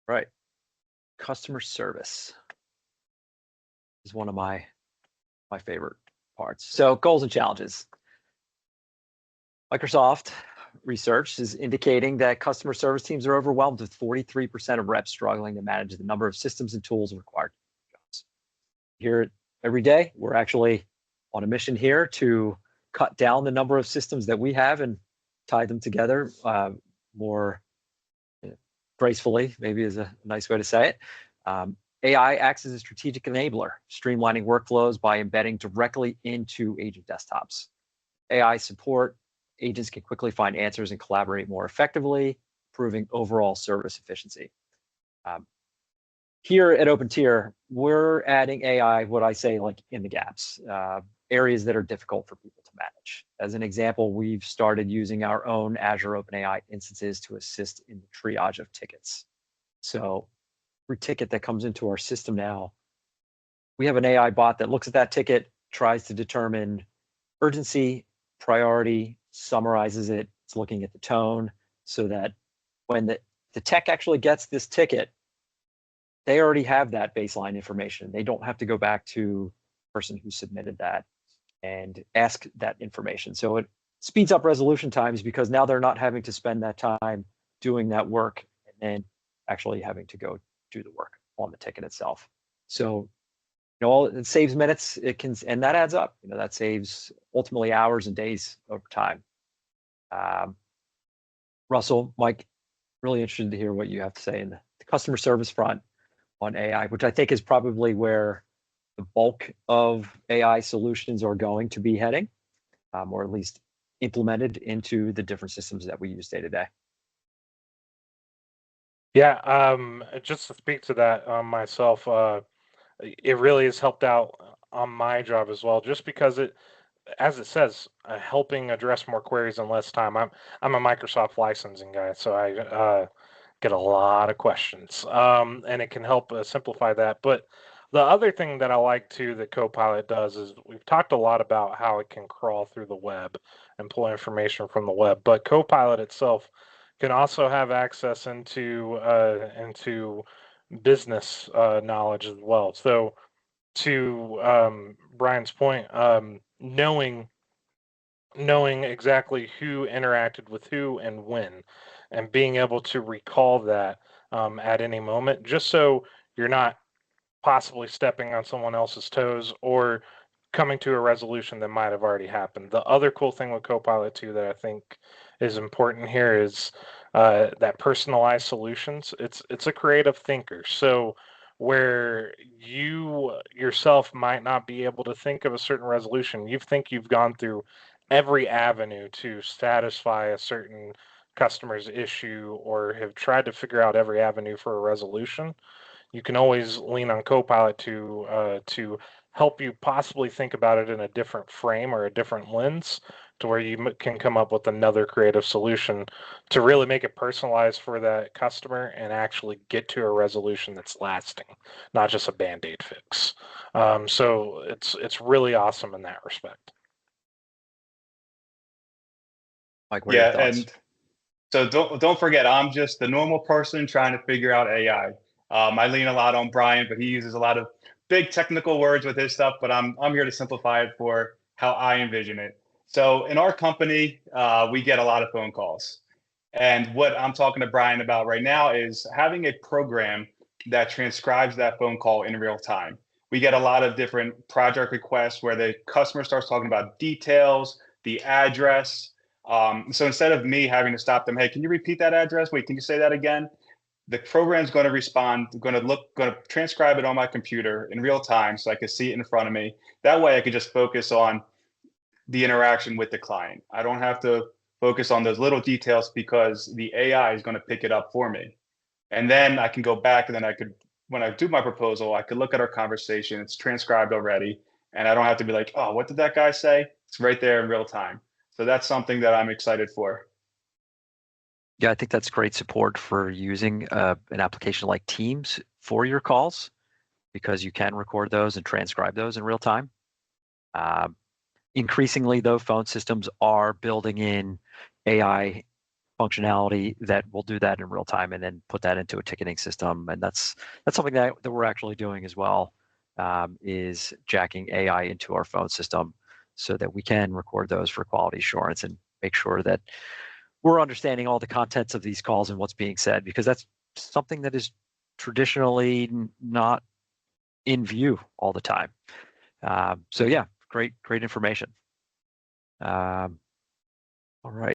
Right. Customer service is one of my favorite parts. So goals and challenges. Microsoft research is indicating that customer service teams are overwhelmed with 43% of reps struggling to manage the number of systems and tools required. Here every day, we're actually on a mission here to cut down the number of systems that we have and tie them together more gracefully, maybe is a nice way to say it. AI acts as a strategic enabler, streamlining workflows by embedding directly into agent desktops. AI support, agents can quickly find answers and collaborate more effectively, improving overall service efficiency. Here at OpenTier, we're adding AI, what I say, like in the gaps, areas that are difficult for people to manage. As an example, we've started using our own Azure OpenAI instances to assist in the triage of tickets. So every ticket that comes into our system now, we have an AI bot that looks at that ticket, tries to determine urgency, priority, summarizes it. It's looking at the tone so that when the tech actually gets this ticket, they already have that baseline information. They don't have to go back to the person who submitted that and ask that information. So it speeds up resolution times because now they're not having to spend that time doing that work and then actually having to go do the work on the ticket itself. So, it saves minutes. It can, and that adds up. That saves ultimately hours and days over time. Russell, Mike, really interested to hear what you have to say in the customer service front on AI, which I think is probably where the bulk of AI solutions are going to be heading, or at least implemented into the different systems that we use day to day. Yeah, just to speak to that myself, it really has helped out on my job as well, just because as it says, helping address more queries in less time. I'm a Microsoft licensing guy, so I get a lot of questions, and it can help simplify that. But the other thing that I like too that Copilot does is we've talked a lot about how it can crawl through the web and pull information from the web, but Copilot itself can also have access into business knowledge as well. So to Brian's point, knowing exactly who interacted with who and when, and being able to recall that at any moment, just so you're not possibly stepping on someone else's toes or coming to a resolution that might have already happened. The other cool thing with Copilot too that I think is important here is that personalized solutions. It's a creative thinker. So where you yourself might not be able to think of a certain resolution, you think you've gone through every avenue to satisfy a certain customer's issue or have tried to figure out every avenue for a resolution, you can always lean on Copilot to help you possibly think about it in a different frame or a different lens, to where you can come up with another creative solution to really make it personalized for that customer and actually get to a resolution that's lasting, not just a band-aid fix. So it's really awesome in that respect. Mike, what are your thoughts? And so don't forget, I'm just the normal person trying to figure out AI. I lean a lot on Brian, but he uses a lot of big technical words with his stuff. But I'm here to simplify it for how I envision it. So in our company, we get a lot of phone calls, and what I'm talking to Brian about right now is having a program that transcribes that phone call in real time. We get a lot of different project requests where the customer starts talking about details, the address. So instead of me having to stop them, hey, can you repeat that address? Wait, can you say that again? The program's going to respond, going to transcribe it on my computer in real time so I can see it in front of me. That way I can just focus on the interaction with the client. I don't have to focus on those little details because the AI is going to pick it up for me. And then I can go back and then when I do my proposal, I could look at our conversation. It's transcribed already. And I don't have to be like, oh, what did that guy say? It's right there in real time. So that's something that I'm excited for. Yeah, I think that's great support for using an application like Teams for your calls, because you can record those and transcribe those in real time. Increasingly, though, phone systems are building in AI functionality that will do that in real time and then put that into a ticketing system. And that's something that we're actually doing as well, is jacking AI into our phone system so that we can record those for quality assurance and make sure that we're understanding all the contents of these calls and what's being said, because that's something that is traditionally not in view all the time. So yeah, great information. All right.